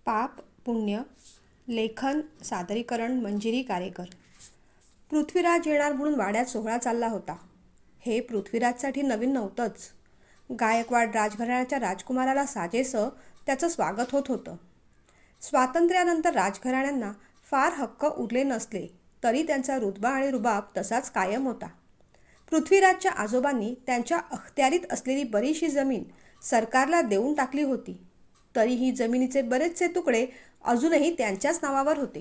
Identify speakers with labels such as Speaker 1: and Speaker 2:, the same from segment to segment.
Speaker 1: पाप पुण्य लेखन सादरीकरण मंजिरी कारेकर. पृथ्वीराज येणार म्हणून वाड्यात सोहळा चालला होता. हे पृथ्वीराजसाठी नवीन नव्हतंच. गायकवाड राजघराण्याच्या राजकुमाराला साजेसं त्याचं स्वागत होत होतं. स्वातंत्र्यानंतर राजघराण्यांना फार हक्क उरले नसले तरी त्यांचा रुतबा आणि रुबाब तसाच कायम होता. पृथ्वीराजच्या आजोबांनी त्यांच्या अखत्यारीत असलेली बरीचशी जमीन सरकारला देऊन टाकली होती. तरीही जमिनीचे बरेचसे तुकडे अजूनही त्यांच्याच नावावर होते.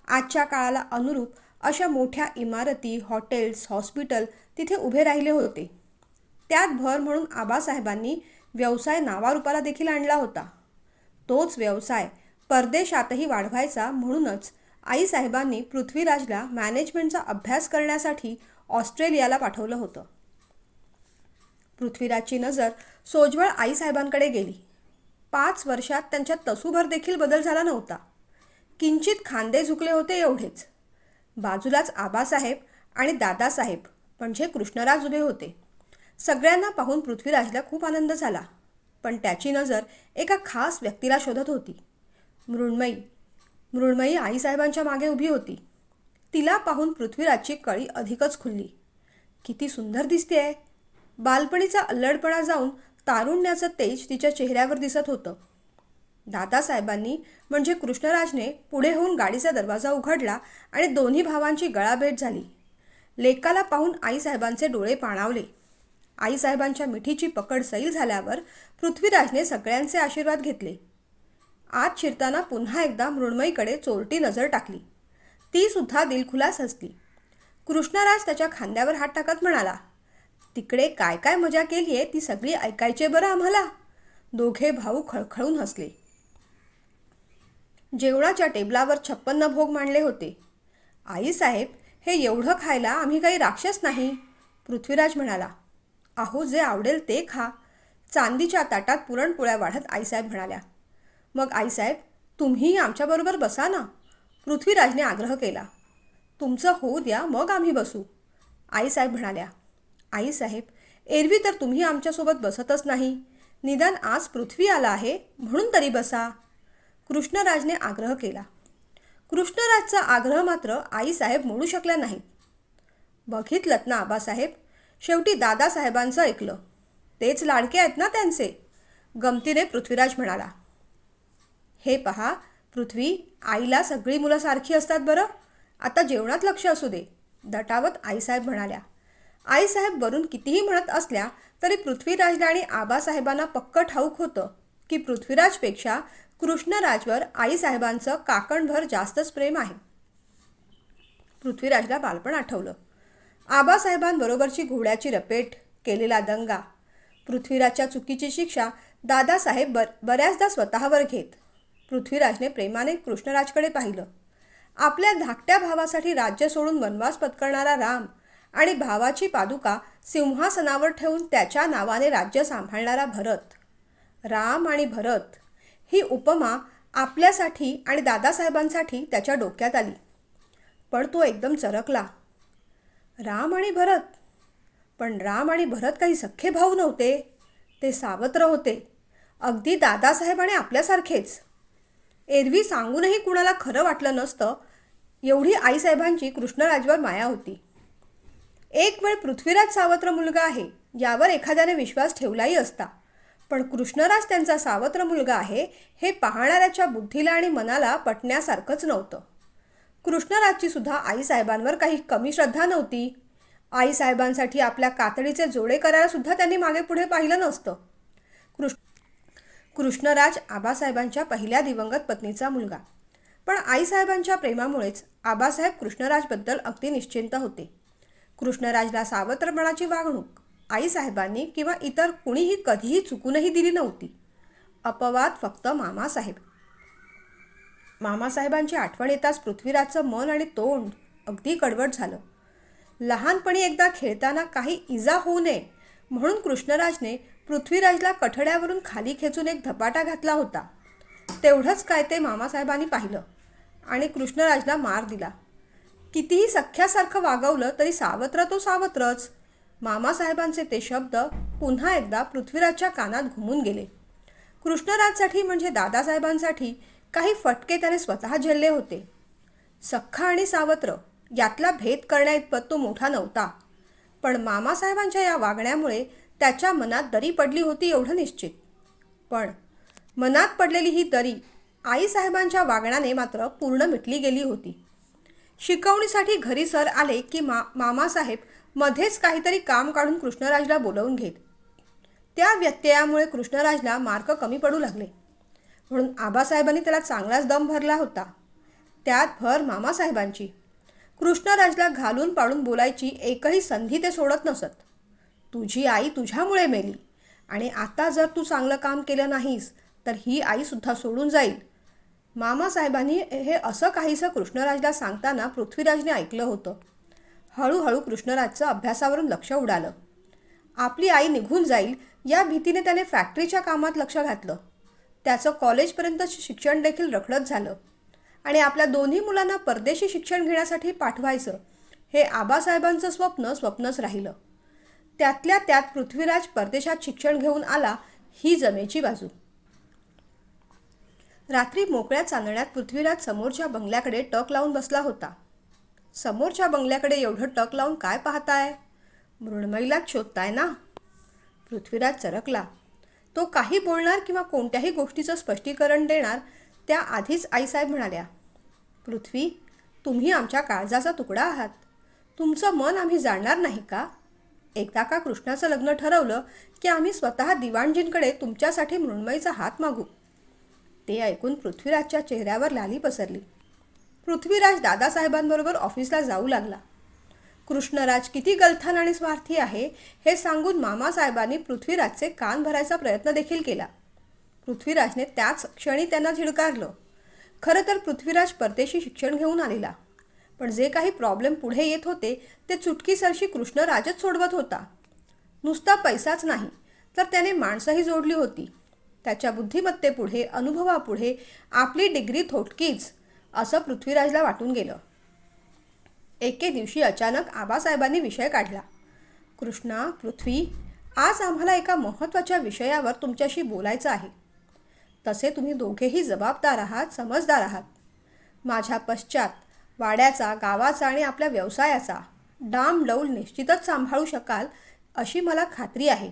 Speaker 1: आजच्या काळाला अनुरूप अशा मोठ्या इमारती, हॉटेल्स, हॉस्पिटल तिथे उभे राहिले होते. त्यात भर म्हणून आबासाहेबांनी व्यवसाय नावारूपाला देखील आणला होता. तोच व्यवसाय परदेशातही वाढवायचा म्हणूनच आईसाहेबांनी पृथ्वीराजला मॅनेजमेंटचा अभ्यास करण्यासाठी ऑस्ट्रेलियाला पाठवलं होतं. पृथ्वीराजची नजर सोज्वळ आईसाहेबांकडे गेली. 5 वर्षात त्यांच्यात तसूभर देखील बदल झाला नव्हता. किंचित खांदे झुकले होते एवढेच. बाजूलाच आबासाहेब आणि दादासाहेब म्हणजे कृष्णराज उभे होते. सगळ्यांना पाहून पृथ्वीराजला खूप आनंद झाला. पण त्याची नजर एका खास व्यक्तीला शोधत होती. मृण्मयी आईसाहेबांच्या मागे उभी होती. तिला पाहून पृथ्वीराजची कळी अधिकच खुलली. किती सुंदर दिसतेय. बालपणीचा अल्लडपणा जाऊन तारुण्याचं तेज तिच्या चेहऱ्यावर दिसत होतं. दादासाहेबांनी म्हणजे कृष्णराजने पुढे होऊन गाडीचा दरवाजा उघडला आणि दोन्ही भावांची गळाभेट झाली. लेकाला पाहून आईसाहेबांचे डोळे पाणावले. आईसाहेबांच्या मिठीची पकड सैल झाल्यावर पृथ्वीराजने सगळ्यांचे आशीर्वाद घेतले. आत शिरताना पुन्हा एकदा मृण्मयीकडे चोरटी नजर टाकली. ती सुद्धा दिलखुलास हसली. कृष्णराज त्याच्या खांद्यावर हात टाकत म्हणाला, तिकडे काय काय मजा केली आहे ती सगळी ऐकायचे बरं आम्हाला. दोघे भाऊ खळखळून हसले. जेवणाच्या टेबलावर 56 भोग मांडले होते. आईसाहेब, हे एवढं खायला आम्ही काही राक्षस नाही, पृथ्वीराज म्हणाला. अहो, जे आवडेल ते खा. चांदीच्या ताटात पुरणपोळ्या वाढत आईसाहेब म्हणाल्या. मग आईसाहेब, तुम्ही आमच्याबरोबर बसा ना, पृथ्वीराजने आग्रह केला. तुमचं होऊ द्या, मग आम्ही बसू, आईसाहेब म्हणाल्या. आईसाहेब, एरवी तर तुम्ही आमच्यासोबत बसतच नाही. निदान आज पृथ्वी आला आहे म्हणून तरी बसा, कृष्णराजने आग्रह केला. कृष्णराजचा आग्रह मात्र आईसाहेब मोडू शकल्या नाहीत. बघितलंत ना आबासाहेब, शेवटी दादासाहेबांचं ऐकलं. तेच लाडके आहेत ना त्यांचे, गमतीने पृथ्वीराज म्हणाला. हे पहा पृथ्वी, आईला सगळी मुलं सारखी असतात बरं. आता जेवणात लक्ष असू दे, दटावत आईसाहेब म्हणाल्या. आईसाहेब वरून कितीही म्हणत असल्या तरी पृथ्वीराजला आणि आबासाहेबांना पक्क ठाऊक होतं की पृथ्वीराजपेक्षा कृष्णराजवर आईसाहेबांचं काकणभर जास्तच प्रेम आहे. पृथ्वीराजला बालपण आठवलं. आबासाहेबांबरोबरची घोड्याची रपेट, केलेला दंगा. पृथ्वीराजच्या चुकीची शिक्षा दादासाहेब बऱ्याचदा स्वतःवर घेत. पृथ्वीराजने प्रेमाने कृष्णराजकडे पाहिलं. आपल्या धाकट्या भावासाठी राज्य सोडून वनवास पत्करणारा राम आणि भावाची पादुका सिंहासनावर ठेवून त्याच्या नावाने राज्य सांभाळणारा भरत. राम आणि भरत ही उपमा आपल्यासाठी आणि दादासाहेबांसाठी त्याच्या डोक्यात आली. पण तो एकदम चरकला. राम आणि भरत? पण राम आणि भरत काही सख्खे भाऊ नव्हते. ते सावत्र होते, अगदी दादासाहेब आणि आपल्यासारखेच. एरवी सांगूनही कुणाला खरं वाटलं नसतं एवढी आईसाहेबांची कृष्णराजवर माया होती. एक वेळ पृथ्वीराज सावत्र मुलगा आहे यावर एखाद्याने विश्वास ठेवलाही असता. पण कृष्णराज त्यांचा सावत्र मुलगा आहे हे पाहणाऱ्याच्या बुद्धीला आणि मनाला पटण्यासारखंच नव्हतं. कृष्णराजची सुद्धा आईसाहेबांवर काही कमी श्रद्धा नव्हती. आईसाहेबांसाठी आपल्या कातडीचे जोडे करायला सुद्धा त्यांनी मागे पुढे पाहिलं नसतं. कृष्णराज आबासाहेबांच्या पहिल्या दिवंगत पत्नीचा मुलगा. पण आईसाहेबांच्या प्रेमामुळेच आबासाहेब कृष्णराजबद्दल अगदी निश्चिंत होते. कृष्णराजला सावत्रपणाची वागणूक आईसाहेबांनी किंवा इतर कुणीही कधीही चुकूनही दिली नव्हती. अपवाद फक्त मामासाहेब. मामासाहेबांची आठवण येताच पृथ्वीराजचं मन आणि तोंड अगदी कडवट झालं. लहानपणी एकदा खेळताना काही इजा होऊ नये म्हणून कृष्णराजने पृथ्वीराजला कठड्यावरून खाली खेचून एक धपाटा घातला होता. तेवढंच काय ते मामासाहेबांनी पाहिलं आणि कृष्णराजला मार दिला. कितीही सख्यासारखं वागवलं तरी सावत्र तो सावत्रच. मामासाहेबांचे ते शब्द पुन्हा एकदा पृथ्वीराजच्या कानात घुमून गेले. कृष्णराजसाठी म्हणजे दादासाहेबांसाठी काही फटके त्याने स्वतः झेलले होते. सख्खा आणि सावत्र यातला भेद करण्याइतपत तो मोठा नव्हता. पण मामासाहेबांच्या या वागण्यामुळे त्याच्या मनात दरी पडली होती एवढं निश्चित. पण मनात पडलेली ही दरी आईसाहेबांच्या वागण्याने मात्र पूर्ण मिटली गेली होती. शिकवणीसाठी घरी सर आले की मामासाहेब मध्येच काहीतरी काम काढून कृष्णराजला बोलवून घेत. त्या व्यत्ययामुळे कृष्णराजला मार्क कमी पडू लागले. म्हणून आबासाहेबांनी त्याला चांगलाच दम भरला होता. त्यात भर मामासाहेबांची. कृष्णराजला घालून पाडून बोलायची एकही संधी ते सोडत नसत. तुझी आई तुझ्यामुळे मेली आणि आता जर तू चांगलं काम केलं नाहीस तर ही आईसुद्धा सोडून जाईल. मामासाहेबांनी हे असं काहीसं कृष्णराजला सांगताना पृथ्वीराजने ऐकलं होतं. हळूहळू कृष्णराजचं अभ्यासावरून लक्ष उडालं. आपली आई निघून जाईल या भीतीने त्याने फॅक्टरीच्या कामात लक्ष घातलं. त्याचं कॉलेजपर्यंतचं शिक्षण देखील रखडत झालं आणि आपल्या दोन्ही मुलांना परदेशी शिक्षण घेण्यासाठी पाठवायचं हे आबासाहेबांचं स्वप्नच राहिलं. त्यातल्या त्यात पृथ्वीराज परदेशात शिक्षण घेऊन आला ही जमेची बाजू. रात्री मोकळ्या चांदण्यात पृथ्वीराज समोरच्या बंगल्याकडे टक लावून बसला होता. समोरच्या बंगल्याकडे एवढं टक लावून काय पाहताय? मृण्मयीलाच शोधताय ना? पृथ्वीराज चरकला. तो काही बोलणार किंवा कोणत्याही गोष्टीचं स्पष्टीकरण देणार त्याआधीच आईसाहेब म्हणाल्या, पृथ्वी, तुम्ही आमच्या काळजाचा तुकडा आहात. तुमचं मन आम्ही जाणणार नाही का? एकदा का कृष्णाचं लग्न ठरवलं की आम्ही स्वतः दिवाणजींकडे तुमच्यासाठी मृण्मयीचा हात मागू. ते ऐकून पृथ्वीराजच्या चेहऱ्यावर लाली पसरली. पृथ्वीराज दादासाहेबांबरोबर ऑफिसला जाऊ लागला. कृष्णराज किती गलथान आणि स्वार्थी आहे हे सांगून मामासाहेबांनी पृथ्वीराजचे कान भरायचा प्रयत्न देखील केला. पृथ्वीराजने त्याच क्षणी त्यांना झिडकारलं. खरं तर पृथ्वीराज परदेशी शिक्षण घेऊन आलेला, पण जे काही प्रॉब्लेम पुढे येत होते ते चुटकीसरशी कृष्णराजच सोडवत होता. नुसता पैसाच नाही तर त्याने माणसंही जोडली होती. त्याच्या बुद्धिमत्तेपुढे, अनुभवापुढे आपली डिग्री थोटकीच असं पृथ्वीराजला वाटून गेलं. एके दिवशी अचानक आबासाहेबांनी विषय काढला. कृष्णा, पृथ्वी, आज आम्हाला एका महत्त्वाच्या विषयावर तुमच्याशी बोलायचं आहे. तसे तुम्ही दोघेही जबाबदार आहात, समजदार आहात. माझ्या पश्चात वाड्याचा, गावाचा आणि आपल्या व्यवसायाचा डामडौल निश्चितच सांभाळू शकाल अशी मला खात्री आहे.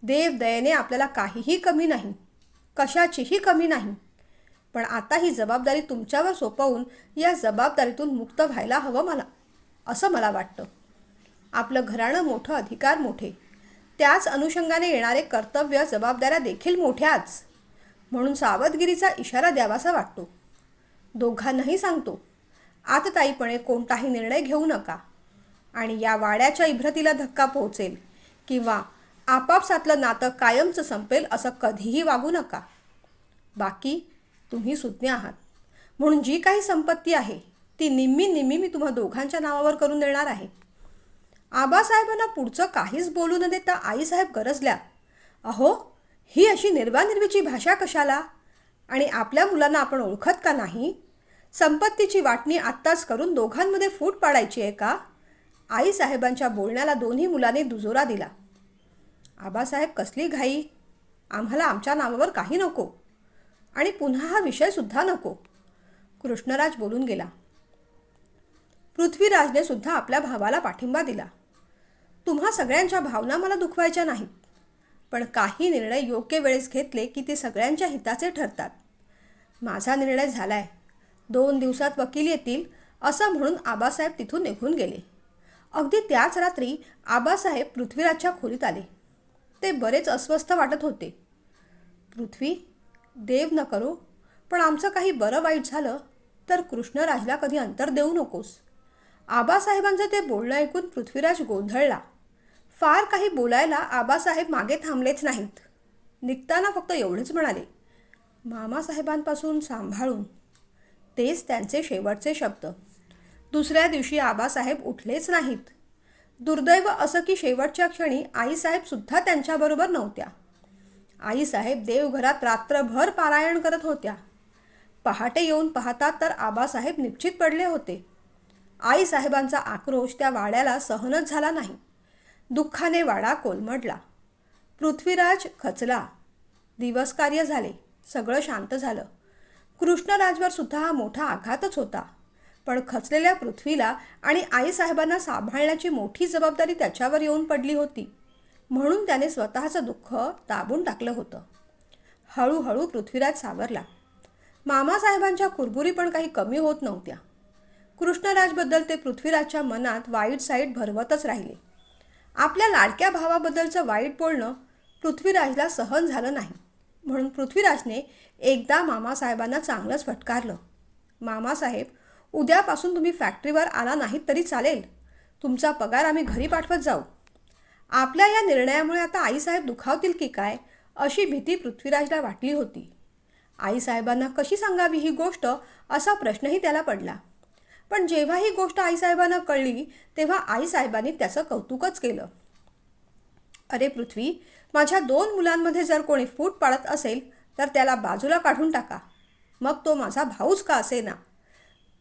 Speaker 1: देव दयेने आपल्याला काहीही कमी नाही, कशाचीही कमी नाही. पण आता ही जबाबदारी तुमच्यावर सोपवून या जबाबदारीतून मुक्त व्हायला हवं असं मला वाटतं. आपलं घराणं मोठं, अधिकार मोठे, त्याच अनुषंगाने येणारे कर्तव्य, जबाबदाऱ्या देखील मोठ्याच. म्हणून सावधगिरीचा इशारा द्यावासा वाटतो. दोघांनाही सांगतो, आतताईपणे कोणताही निर्णय घेऊ नका आणि या वाड्याच्या इभ्रतीला धक्का पोहोचेल किंवा आपापसातलं नातं कायमचं संपेल असं कधीही वागू नका. बाकी तुम्ही सुज्ञ आहात, म्हणून जी काही संपत्ती आहे ती निम्मी मी तुम्हा दोघांच्या नावावर करून देणार आहे. आबासाहेबांना पुढचं काहीच बोलू न देता आईसाहेब गरजल्या, अहो, ही अशी निर्वानिर्वीची भाषा कशाला? आणि आपल्या मुलांना आपण ओळखत का नाही? संपत्तीची वाटणी आत्ताच करून दोघांमध्ये फूट पाडायची आहे का? आईसाहेबांच्या बोलण्याला दोन्ही मुलांनी दुजोरा दिला. आबासाहेब, कसली घाई? आम्हाला आमच्या नावावर काही नको आणि पुन्हा हा विषयसुद्धा नको. कृष्णराज बोलून गेला. पृथ्वीराजने सुद्धा आपल्या भावाला पाठिंबा दिला. तुम्हा सगळ्यांच्या भावना मला दुखवायच्या नाहीत, पण काही निर्णय योग्य वेळेस घेतले की ते सगळ्यांच्या हिताचे ठरतात. माझा निर्णय झालाय. 2 दिवसात वकील येतील असं म्हणून आबासाहेब तिथून निघून गेले. अगदी त्याच रात्री आबासाहेब पृथ्वीराजच्या खोलीत आले. ते बरेच अस्वस्थ वाटत होते. पृथ्वी, देव न करो, पण आमचं काही बरं वाईट झालं तर कृष्णराजला कधी अंतर देऊ नकोस. आबासाहेबांचं ते बोलणं ऐकून पृथ्वीराज गोंधळला. फार काही बोलायला आबासाहेब मागे थांबलेच नाहीत. निघताना फक्त एवढेच म्हणाले, मामासाहेबांपासून सांभाळून. तेच त्यांचे शेवटचे शब्द. दुसऱ्या दिवशी आबासाहेब उठलेच नाहीत. दुर्दैव असं की शेवटच्या क्षणी आईसाहेबसुद्धा त्यांच्याबरोबर नव्हत्या. आईसाहेब देवघरात रात्रभर पारायण करत होत्या. पहाटे येऊन पाहतात तर आबासाहेब निश्चित पडले होते. आईसाहेबांचा आक्रोश त्या वाड्याला सहनच झाला नाही. दुःखाने वाडा कोलमडला. पृथ्वीराज खचला. दिवस कार्य झाले. सगळं शांत झालं. कृष्णराजवर सुद्धा हा मोठा आघातच होता. पण खचलेल्या पृथ्वीला आणि आईसाहेबांना सांभाळण्याची मोठी जबाबदारी त्याच्यावर येऊन पडली होती. म्हणून त्याने स्वतःचं दुःख दाबून टाकलं होतं. हळूहळू पृथ्वीराज सावरला. मामासाहेबांच्या कुरबुरी पण काही कमी होत नव्हत्या. कृष्णराजबद्दल ते पृथ्वीराजच्या मनात वाईट साईट भरवतच राहिले. आपल्या लाडक्या भावाबद्दलचं वाईट बोलणं पृथ्वीराजला सहन झालं नाही. म्हणून पृथ्वीराजने एकदा मामासाहेबांना चांगलंच फटकारलं. मामासाहेब, उद्यापासून तुम्ही फॅक्टरीवर आला नाहीत तरी चालेल. तुमचा पगार आम्ही घरी पाठवत जाऊ. आपल्या या निर्णयामुळे आता आईसाहेब दुखावतील की काय, अशी भीती पृथ्वीराजला वाटली होती. आईसाहेबांना कशी सांगावी ही गोष्ट, असा प्रश्नही त्याला पडला. पण जेव्हा ही गोष्ट आईसाहेबांना कळली तेव्हा आईसाहेबांनी त्याचं कौतुकच केलं. अरे पृथ्वी, माझ्या 2 मुलांमध्ये जर कोणी फूट पाडत असेल तर त्याला बाजूला काढून टाका, मग तो माझा भाऊच का असेना.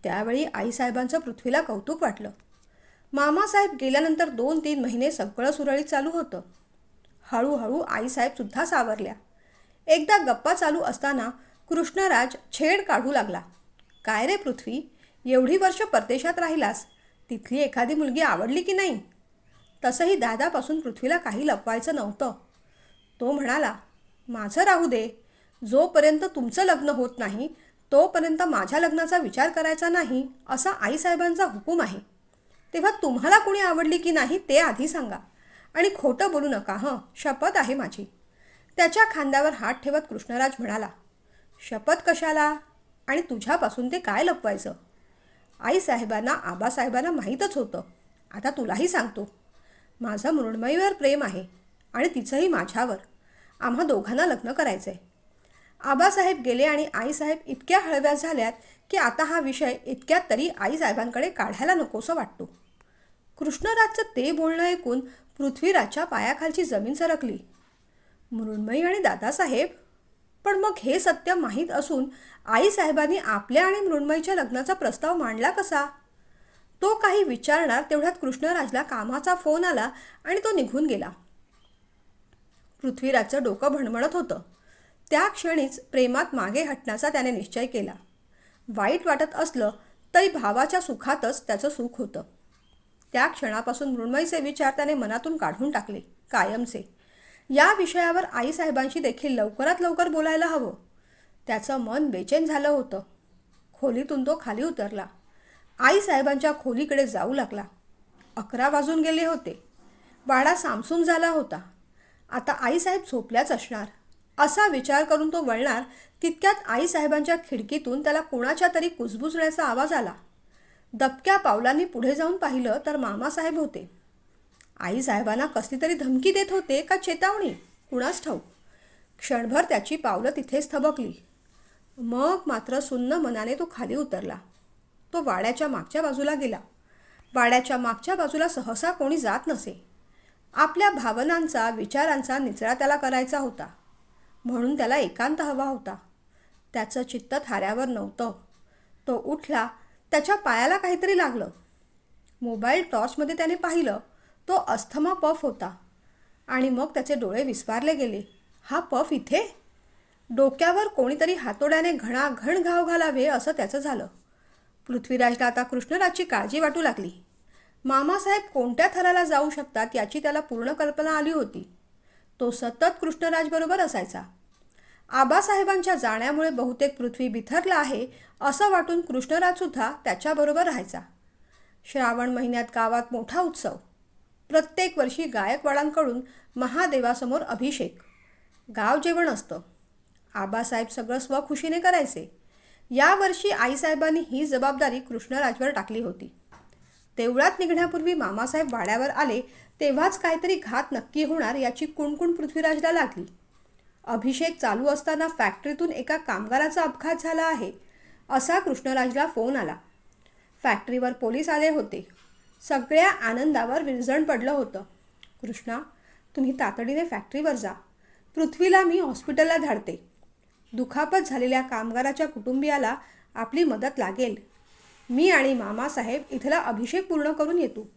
Speaker 1: त्यावेळी आईसाहेबांचं पृथ्वीला कौतुक वाटलं. मामासाहेब गेल्यानंतर 2-3 महिने सगळं सुरळीत चालू होतं. हळूहळू आईसाहेबसुद्धा सावरल्या. एकदा गप्पा चालू असताना कृष्णराज छेड काढू लागला. काय रे पृथ्वी, एवढी वर्ष परदेशात राहिलास, तिथली एखादी मुलगी आवडली की नाही? तसंही दादापासून पृथ्वीला काही लपवायचं नव्हतं. तो म्हणाला, माझं राहू दे. जोपर्यंत तुमचं लग्न होत नाही तोपर्यंत माझ्या लग्नाचा विचार करायचा नाही, असा आईसाहेबांचा हुकूम आहे. तेव्हा तुम्हाला कुणी आवडली की नाही ते आधी सांगा आणि खोटं बोलू नका हं, शपथ आहे माझी. त्याच्या खांद्यावर हात ठेवत कृष्णराज म्हणाला, शपथ कशाला? आणि तुझ्यापासून ते काय लपवायचं? आईसाहेबांना आबासाहेबांना माहीतच होतं. आता तुलाही सांगतो. माझं मृण्मयीवर प्रेम आहे आणि तिचंही माझ्यावर. आम्हा दोघांना लग्न करायचं आहे. आबासाहेब गेले आणि आईसाहेब इतक्या हळव्या झाल्यात की आता हा विषय इतक्यात तरी आईसाहेबांकडे काढायला नकोसं वाटतो. कृष्णराजचं ते बोलणं ऐकून पृथ्वीराजच्या पायाखालची जमीन सरकली. मृण्मयी आणि दादासाहेब? पण मग हे सत्य माहीत असून आईसाहेबांनी आपल्या आणि मृण्मयीच्या लग्नाचा प्रस्ताव मांडला कसा? तो काही विचारणार तेवढ्यात कृष्णराजला कामाचा फोन आला आणि तो निघून गेला. पृथ्वीराजचं डोकं भणभणत होतं. त्या क्षणीच प्रेमात मागे हटण्याचा त्याने निश्चय केला. वाईट वाटत असलं तरी भावाच्या सुखातच त्याचं सुख होतं. त्या क्षणापासून मृण्मयीचे विचार त्याने मनातून काढून टाकले, कायमचे. या विषयावर आईसाहेबांशी देखील लवकरात लवकर बोलायला हवं. त्याचं मन बेचैन झालं होतं. खोलीतून तो खाली उतरला. आईसाहेबांच्या खोलीकडे जाऊ लागला. 11 वाजून गेले होते. वाडा सामसूम झाला होता. आता आईसाहेब झोपल्याच असणार, असा विचार करून तो वळणार तितक्यात आईसाहेबांच्या खिडकीतून त्याला कोणाच्या तरी कुजबुजण्याचा आवाज आला. दबक्या पावलांनी पुढे जाऊन पाहिलं तर मामासाहेब होते. आईसाहेबांना कसली तरी धमकी देत होते का चेतावणी, कुणास ठाऊक. क्षणभर त्याची पावलं तिथेच थबकली. मग मात्र सुन्न मनाने तो खाली उतरला. तो वाड्याच्या मागच्या बाजूला गेला. वाड्याच्या मागच्या बाजूला सहसा कोणी जात नसे. आपल्या भावनांचा, विचारांचा निचरा त्याला करायचा होता. म्हणून त्याला एकांत हवा होता. त्याचं चित्त थाऱ्यावर नव्हतं. तो उठला. त्याच्या पायाला काहीतरी लागलं. मोबाईल टॉर्चमध्ये त्याने पाहिलं. तो अस्थमा पफ होता. आणि मग त्याचे डोळे विस्फारले गेले. हा पफ इथे? डोक्यावर कोणीतरी हातोड्याने घणाघण घाव घालावे असं त्याचं झालं. पृथ्वीराजला आता कृष्णराजची काळजी वाटू लागली. मामासाहेब कोणत्या थराला जाऊ शकतात याची त्याला पूर्ण कल्पना आली होती. तो सतत कृष्णराजबरोबर असायचा. आबासाहेबांच्या जाण्यामुळे बहुतेक पृथ्वी बिथरला आहे असं वाटून कृष्णराजसुद्धा त्याच्याबरोबर राहायचा. श्रावण महिन्यात गावात मोठा उत्सव. प्रत्येक वर्षी गायकवाडांकडून महादेवासमोर अभिषेक. गाव जेवण असतं. आबासाहेब सगळं स्वखुशीने करायचे. यावर्षी आईसाहेबांनी ही जबाबदारी कृष्णराजवर टाकली होती. देवळात निघण्यापूर्वी मामासाहेब वाड्यावर आले तेव्हाच काहीतरी घात नक्की होणार याची कुणकुण पृथ्वीराजला लागली. अभिषेक चालू असताना फॅक्टरीतून एका कामगाराचा अपघात झाला आहे असा कृष्णराजला फोन आला. फॅक्टरीवर पोलीस आले होते. सगळ्या आनंदावर विरजण पडलं होतं. कृष्णा, तुम्ही तातडीने फॅक्टरीवर जा. पृथ्वीला मी हॉस्पिटलला धाडते. दुखापत झालेल्या कामगाराच्या कुटुंबियाला आपली मदत लागेल. मी आणि मामासाहेब इथला अभिषेक पूर्ण करून येतो.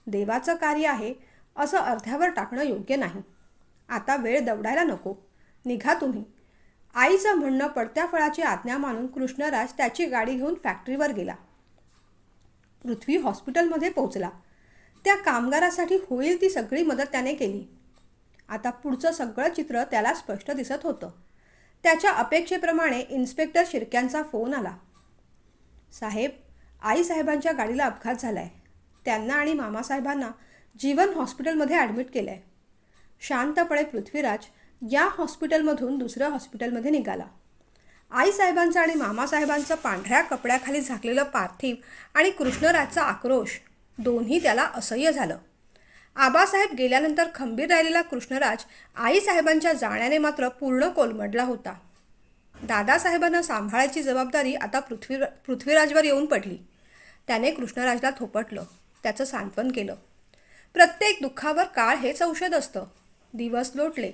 Speaker 1: देवाचं कार्य आहे असं अर्ध्यावर टाकणं योग्य नाही. आता वेळ दवडायला नको. निघा तुम्ही. आईचं म्हणणं पडत्या फळाची आज्ञा मानून कृष्णराज त्याची गाडी घेऊन फॅक्टरीवर गेला. पृथ्वी हॉस्पिटलमध्ये पोहोचला. त्या कामगारासाठी होईल ती सगळी मदत त्याने केली. आता पुढचं सगळं चित्र त्याला स्पष्ट दिसत होतं. त्याच्या अपेक्षेप्रमाणे इन्स्पेक्टर शिर्क्यांचा फोन आला. साहेब, आईसाहेबांच्या गाडीला अपघात झालाय. त्यांना आणि मामासाहेबांना जीवन हॉस्पिटलमध्ये ॲडमिट केलं आहे. शांतपणे पृथ्वीराज या हॉस्पिटलमधून दुसऱ्या हॉस्पिटलमध्ये निघाला. आईसाहेबांचं आणि मामासाहेबांचं पांढऱ्या कपड्याखाली झाकलेलं पार्थिव आणि कृष्णराजचा आक्रोश दोन्ही त्याला असह्य झालं. आबासाहेब गेल्यानंतर खंबीर राहिलेला कृष्णराज आईसाहेबांच्या जाण्याने मात्र पूर्ण कोलमडला होता. दादासाहेबांना सांभाळायची जबाबदारी आता पृथ्वीराजवर येऊन पडली. त्याने कृष्णराजला थोपटलं, त्याचं सांत्वन केलं. प्रत्येक दुःखावर काळ हेच औषध असतं. दिवस लोटले.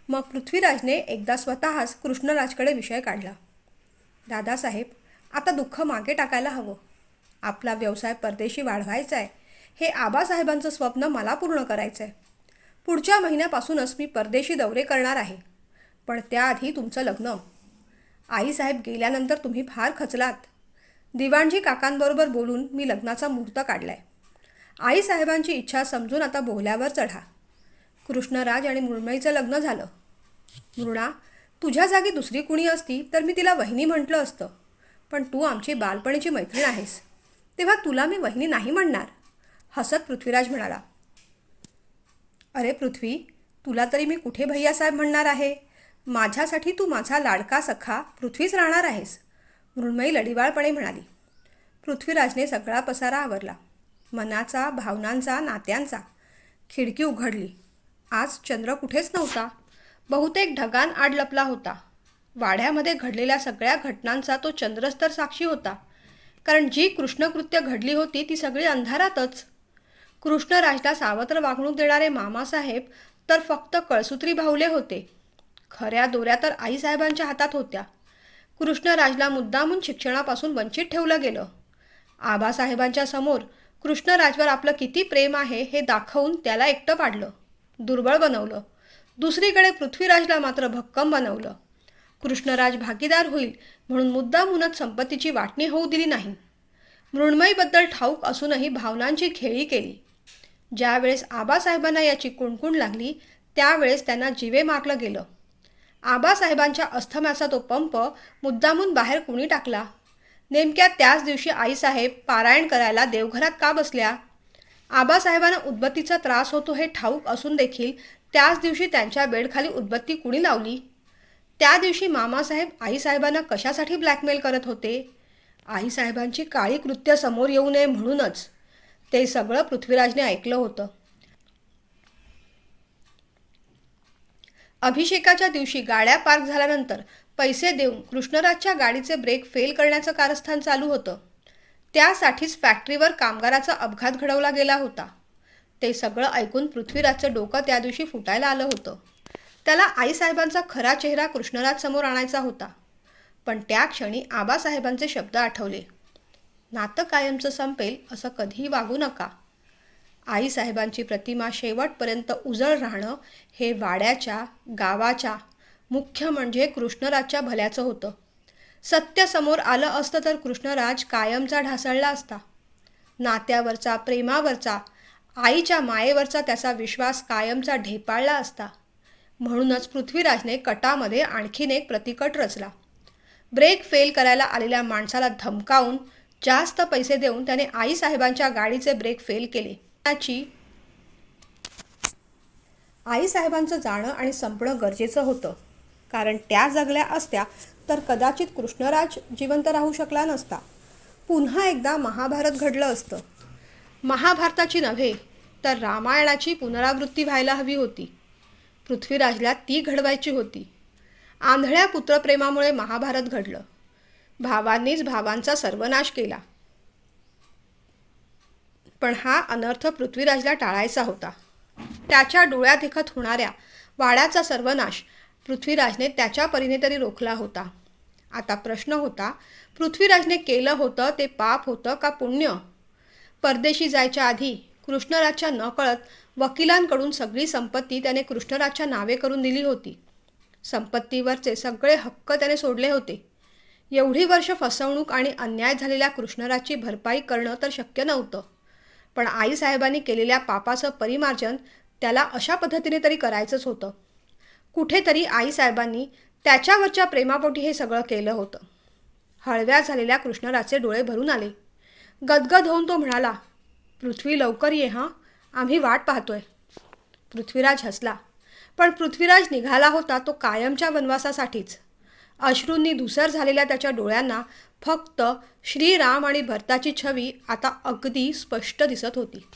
Speaker 1: मग पृथ्वीराजने एकदा स्वतःच कृष्णराजकडे विषय काढला. दादासाहेब, आता दुःख मागे टाकायला हवं. आपला व्यवसाय परदेशी वाढवायचा आहे. हे आबासाहेबांचं स्वप्न मला पूर्ण करायचं आहे. पुढच्या महिन्यापासूनच मी परदेशी दौरे करणार आहे. पण त्याआधी तुमचं लग्न. आईसाहेब गेल्यानंतर तुम्ही फार खचलात. दिवाणजी काकांबरोबर बोलून मी लग्नाचा मुहूर्त काढलाय. आईसाहेबांची इच्छा समजून आता बोहल्यावर चढा. कृष्णराज आणि मृण्मयीचं लग्न झालं. मृणा, तुझ्या जागी दुसरी कुणी असती तर मी तिला वहिनी म्हटलं असतं. पण तू आमची बालपणीची मैत्रीण आहेस, तेव्हा तुला मी वहिनी नाही म्हणणार, हसत पृथ्वीराज म्हणाला. अरे पृथ्वी, तुला तरी मी कुठे भैयासाहेब म्हणणार आहे. माझ्यासाठी तू माझा लाडका सखा पृथ्वीच राहणार आहेस, मृण्मयी लढिवाळपणे म्हणाली. पृथ्वीराजने सगळा पसारा आवरला. मनाचा, भावनांचा, नात्यांचा. खिडकी उघडली. आज चंद्र कुठेच नव्हता. बहुतेक ढगांत आड लपला होता. वाड्यामध्ये घडलेल्या सगळ्या घटनांचा तो चंद्रच तर साक्षी होता. कारण जी कृष्णकृत्य घडली होती ती सगळी अंधारातच. कृष्णराजला सावत्र वागणूक देणारे मामासाहेब तर फक्त कळसूत्री भावले होते. खऱ्या दोऱ्या तर आईसाहेबांच्या हातात होत्या. कृष्णराजला मुद्दामून शिक्षणापासून वंचित ठेवलं गेलं. आबासाहेबांच्या समोर कृष्णराजवर आपलं किती प्रेम आहे हे दाखवून त्याला एकटं पाडलं, दुर्बळ बनवलं. दुसरीकडे पृथ्वीराजला मात्र भक्कम बनवलं. कृष्णराज भागीदार होईल म्हणून मुद्दामूनच संपत्तीची वाटणी होऊ दिली नाही. मृण्मयीबद्दल ठाऊक असूनही भावनांची खेळी केली. ज्यावेळेस आबासाहेबांना याची कुणकुण लागली त्यावेळेस त्यांना जीवे मारलं गेलं. आबासाहेबांच्या अस्थम्याचा तो पंप मुद्दामून बाहेर कुणी टाकला? नेमक्या त्याच दिवशी आईसाहेब पारायण करायला देवघरात का बसल्या? आबासाहेबांना उदबत्तीचा त्रास होतो हे ठाऊक असून देखील त्याच दिवशी त्यांच्या बेडखाली उदबत्ती कुणी लावली? त्या दिवशी मामासाहेब आईसाहेबांना कशासाठी ब्लॅकमेल करत होते? आईसाहेबांची काळी कृत्य समोर येऊ नये म्हणूनच. ते सगळं पृथ्वीराजने ऐकलं होतं. अभिषेकाच्या दिवशी गाड्या पार्क झाल्यानंतर पैसे देऊन कृष्णराजच्या गाडीचे ब्रेक फेल करण्याचं कारस्थान चालू होतं. त्यासाठीच फॅक्टरीवर कामगाराचा अपघात घडवला गेला होता. ते सगळं ऐकून पृथ्वीराजचं डोकं त्या दिवशी फुटायला आलं होतं. त्याला आईसाहेबांचा खरा चेहरा कृष्णराज समोर आणायचा होता. पण त्या क्षणी आबासाहेबांचे शब्द आठवले. नातं कायमचं संपेल असं कधीही वागू नका. आईसाहेबांची प्रतिमा शेवटपर्यंत उजळ राहणं हे वाड्याच्या, गावाच्या, मुख्य म्हणजे कृष्णराजच्या भल्याचं होतं. सत्य समोर आलं असतं तर कृष्णराज कायमचा ढासळला असता. नात्यावरचा, प्रेमावरचा, आईच्या मायेवरचा त्याचा विश्वास कायमचा ढेपाळला असता. म्हणूनच पृथ्वीराजने कटामध्ये आणखीन एक प्रतिकट रचला. ब्रेक फेल करायला आलेल्या माणसाला धमकावून जास्त पैसे देऊन त्याने आईसाहेबांच्या गाडीचे ब्रेक फेल केले. आईसाहेबांचं जाणं आणि संपणं गरजेचं होतं. कारण त्या जगल्या असत्या तर कदाचित कृष्णराज जिवंत राहू शकला नसता. पुन्हा एकदा महाभारत घडलं असतं. महाभारताची नव्हे तर रामायणाची पुनरावृत्ती व्हायला हवी होती. पृथ्वीराजला ती घडवायची होती. आंधळ्या पुत्रप्रेमामुळे महाभारत घडलं. भावांनीच भावांचा सर्वनाश केला. पण हा अनर्थ पृथ्वीराजला टाळायचा होता. त्याच्या डोळ्यात देखत होणाऱ्या वाड्याचा सर्वनाश पृथ्वीराजने त्याच्या परीने तरी रोखला होता. आता प्रश्न होता, पृथ्वीराजने केलं होतं ते पाप होतं का पुण्य? परदेशी जायच्या आधी कृष्णराजच्या नकळत वकिलांकडून सगळी संपत्ती त्याने कृष्णराजच्या नावे करून दिली होती. संपत्तीवरचे सगळे हक्क त्याने सोडले होते. एवढी वर्ष फसवणूक आणि अन्याय झालेल्या कृष्णराजची भरपाई करणं तर शक्य नव्हतं. पण आईसाहेबांनी केलेल्या पापाचं परिमार्जन त्याला अशा पद्धतीने तरी करायचंच होतं. कुठेतरी आईसाहेबांनी त्याच्यावरच्या प्रेमापोटी हे सगळं केलं होतं. हळव्या झालेल्या कृष्णराजचे डोळे भरून आले. गदगद होऊन तो म्हणाला, पृथ्वी लवकर ये हां, आम्ही वाट पाहतोय. पृथ्वीराज हसला. पण पृथ्वीराज निघाला होता तो कायमच्या वनवासासाठीच. अश्रूंनी धुसर झालेल्या त्याच्या डोळ्यांना फक्त श्रीराम आणि भरताची छवी आता अगदी स्पष्ट दिसत होती.